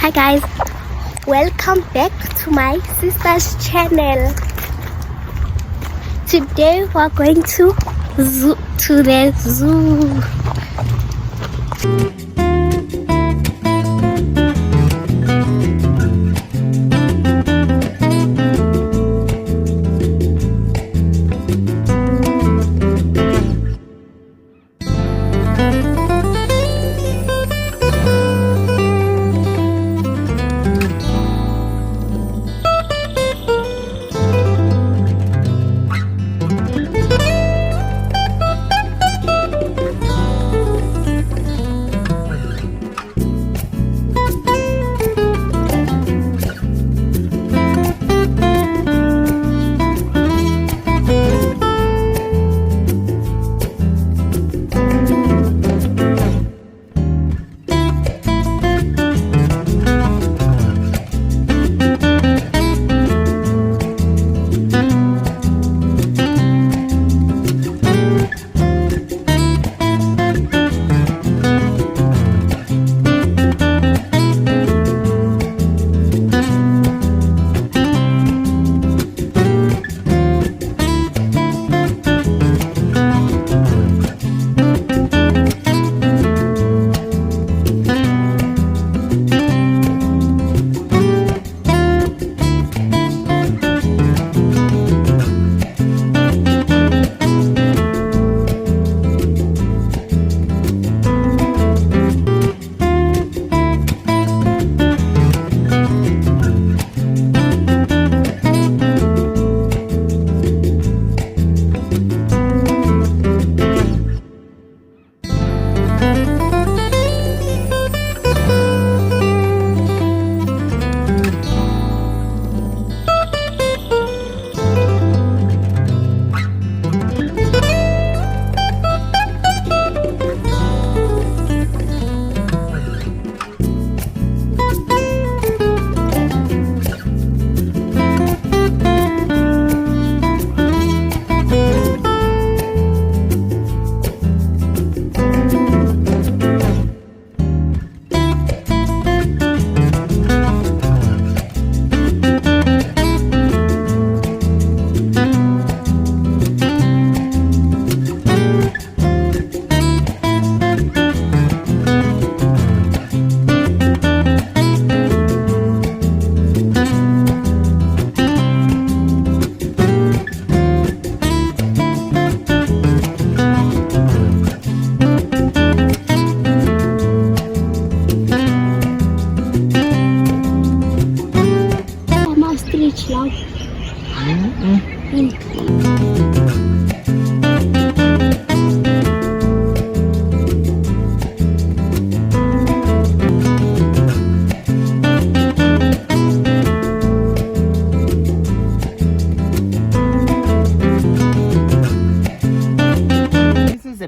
Hi guys, welcome back to my sister's channel. Today we're going to the zoo.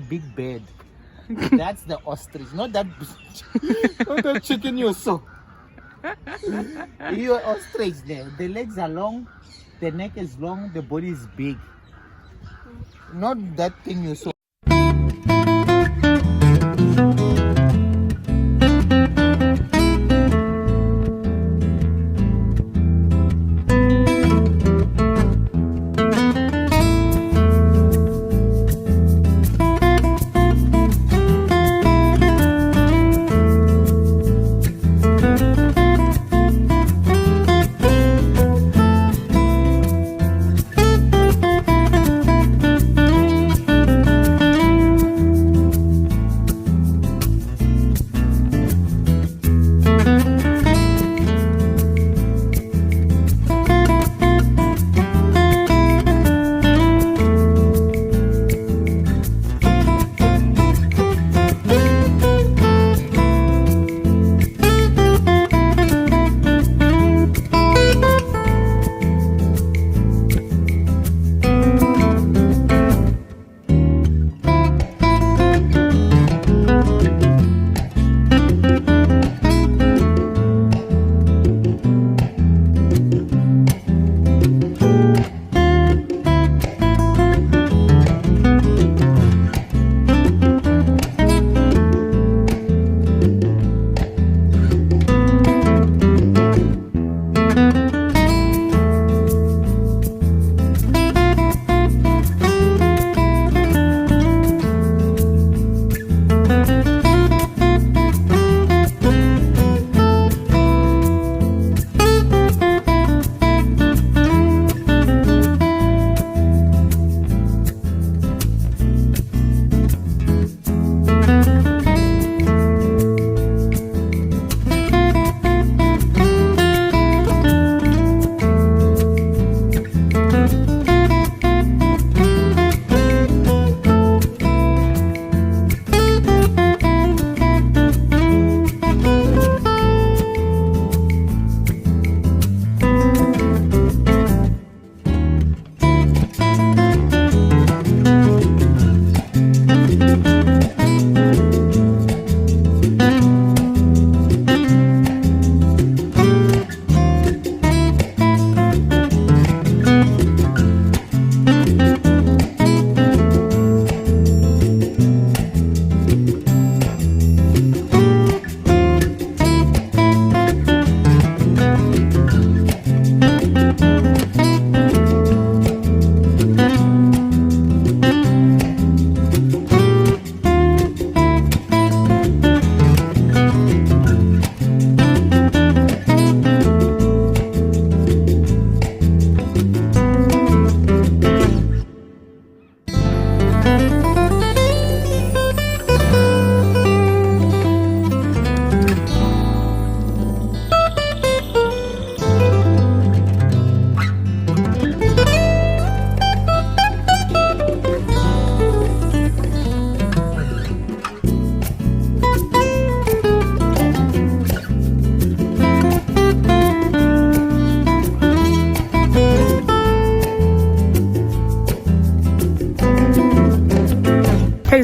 Big bird. That's the ostrich, not that not that chicken you saw. Your ostrich there. The legs are long, the neck is long, the body is big. Not that thing you saw.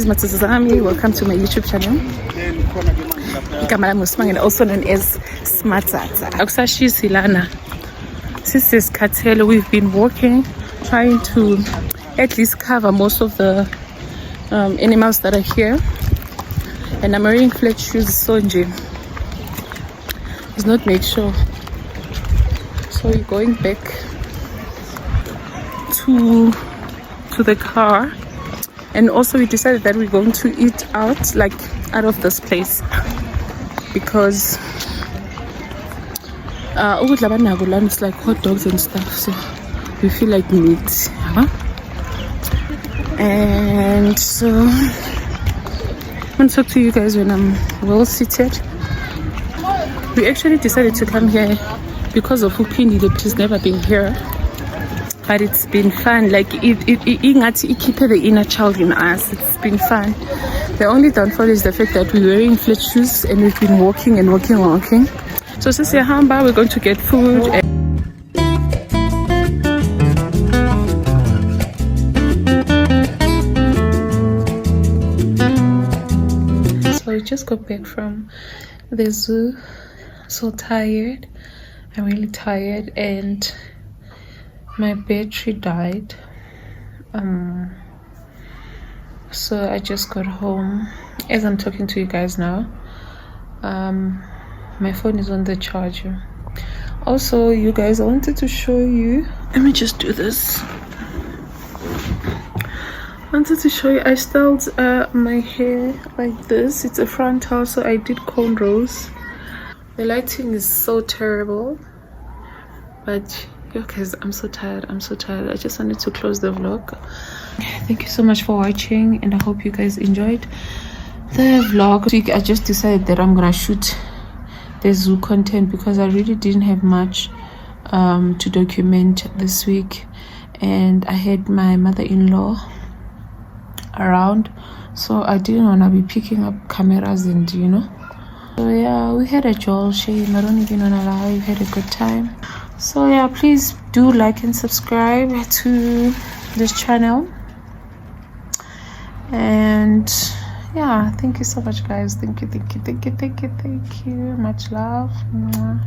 Welcome to my YouTube channel. And also known as Smartata. Aksashi Silana. Since this cartel, we've been walking, trying to at least cover most of the animals that are here. And I'm wearing flat shoes, Sonji. It's not made sure. So we're going back to the car. And also we decided that we're going to eat out, like out of this place, because it's like hot dogs and stuff, so we feel like meat, and so I'm gonna talk to you guys when I'm well seated. We actually decided to come here because of Upindi. He's never been here, but it's been fun. Like it keep the inner child in us. It's been fun. The only downfall is the fact that we're wearing flat shoes and we've been walking and walking. So since we're hamba, we're going to get food. So we just got back from the zoo. So tired. I'm really tired, and my battery died. So I just got home as I'm talking to you guys now. My phone is on the charger. Also, you guys, I wanted to show you. Let me just do this. I wanted to show you. I styled my hair like this. It's a frontal, so I did cornrows. The lighting is so terrible, but you guys, I'm so tired. I just wanted to close the vlog. Thank you so much for watching, and I hope you guys enjoyed the vlog. I just decided that I'm gonna shoot the zoo content because I really didn't have much to document this week, and I had my mother-in-law around, so I didn't want to be picking up cameras, and so yeah, we had a jolly shame. I don't even want to lie, we had a good time. So yeah, please do like and subscribe to this channel, and yeah, thank you so much, guys. Thank you. Much love. Mwah.